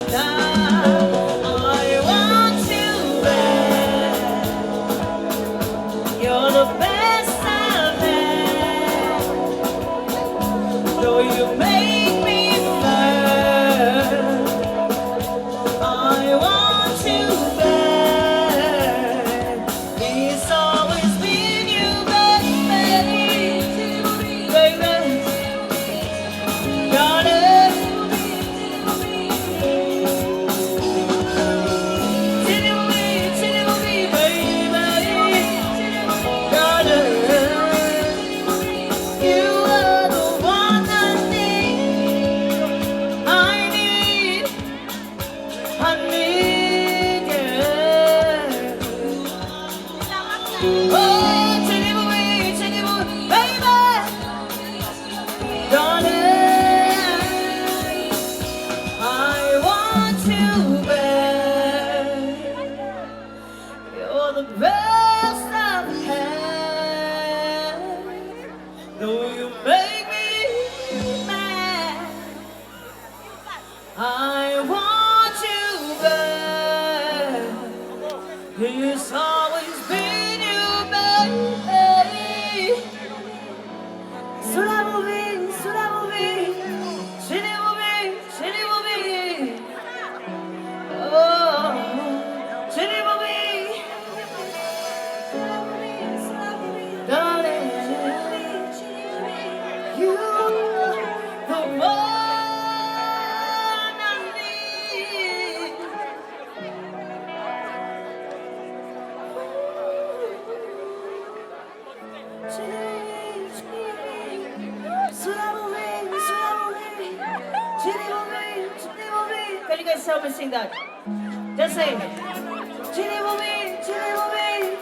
I want you back. You're the best I've had. Though you make me burn, I want you back. It's always been you, baby, baby, darling. The best I've had, though you make me mad, I want you back. It's always been you, baby. Surabubi, surabubi, shinibubi, shinibubi. Oh, shinibubi. Darling, you're the one I need. Can you guys help me sing that? Just sing. Chili booby, chili booby.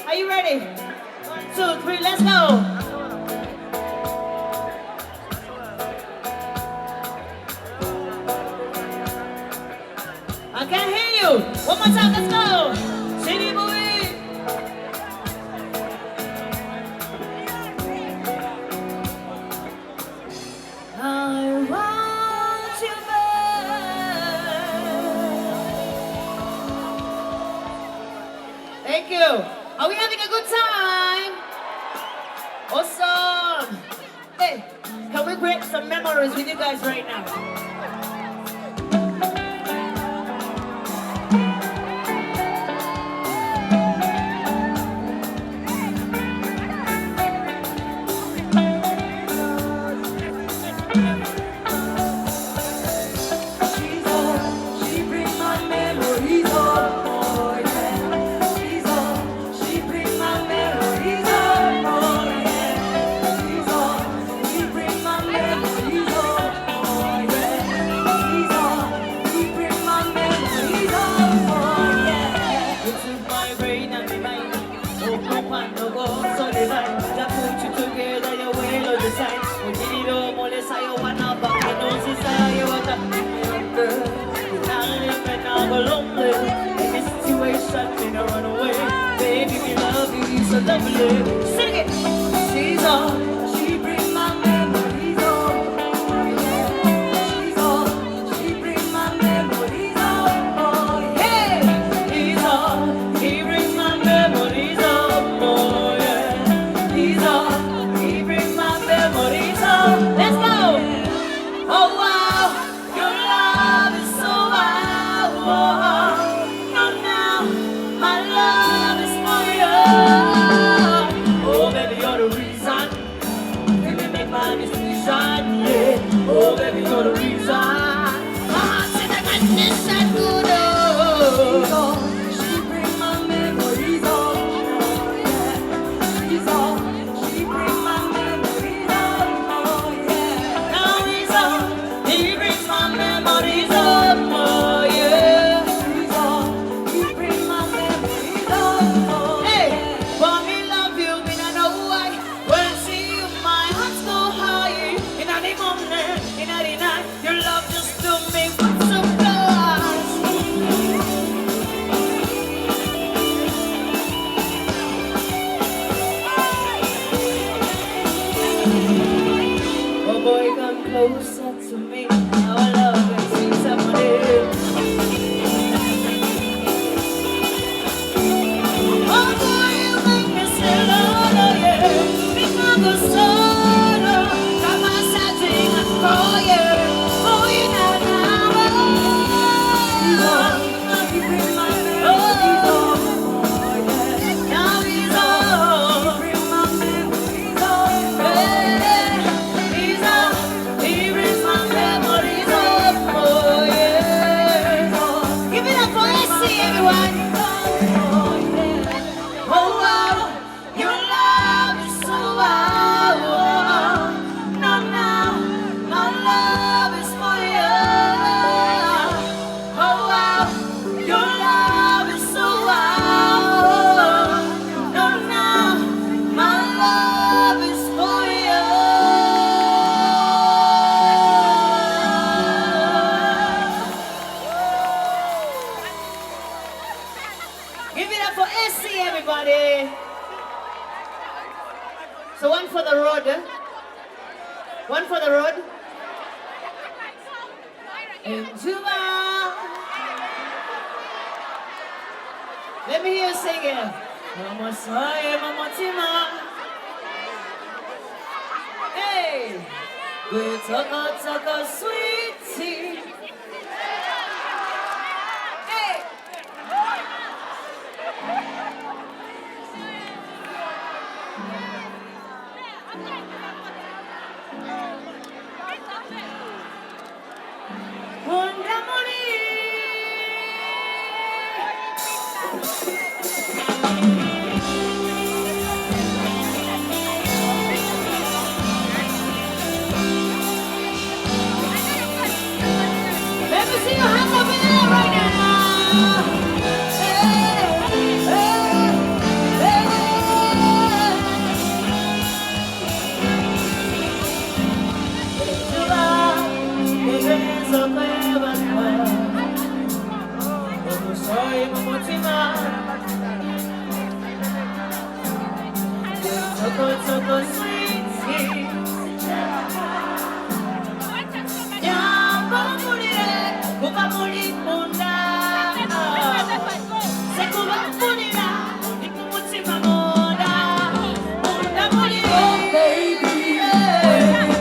Are you ready? 1, 2, 3, let's go. I can't hear you. One more time, let's go. Chili booby. I want you back. Thank you. Are we having a good time? Awesome. Hey, can we create some memories with you guys right now? So lovely. Sing it. She's all. She brings my memories on. She's all. She brings my memories on. Hey, he's all. He brings my memories on. Oh yeah. He's all. He brings my memories on. Let's go. Oh wow, your love is so wow. Oh, no, now my love is for you. Oh baby, you're the reason. Baby, make my decision. Yeah. Oh baby, you're the reason. My heart's in the madness and good. Oh, she brings my memories on. Yeah. She's all. She brings my memories on. Oh yeah. Now he's on. He brings my memories on. Oh yeah. He's all. He brings my memories on. Oh, hey, for me love you, me not know why. When I see you, my hearts go high. In the morning, in the night, your love just do me surprise. Oh boy, come closer to me. Our love is sweet somebody. Oh boy, you make me say, Lord, oh yeah. Become the son of Kama Sating, oh yeah. Oh, you know now, you bring my memories on. Now he's on. You bring my memories on. He's on. He brings my memories on. Oh yeah. Give it up for SC, everyone. Oh wow, your love is so wow. No, now, my love is for you. Oh wow, your love is so wow. No, now, my love is for you. Give it up for SC, everybody. So one for the road. One for the road. In Juba. Let me hear you sing it. Mama Soye, Mama Tima. Hey. We talk a sweet tea. Hey. Wonder Let me see your hands up in the air right now. Baby, yeah.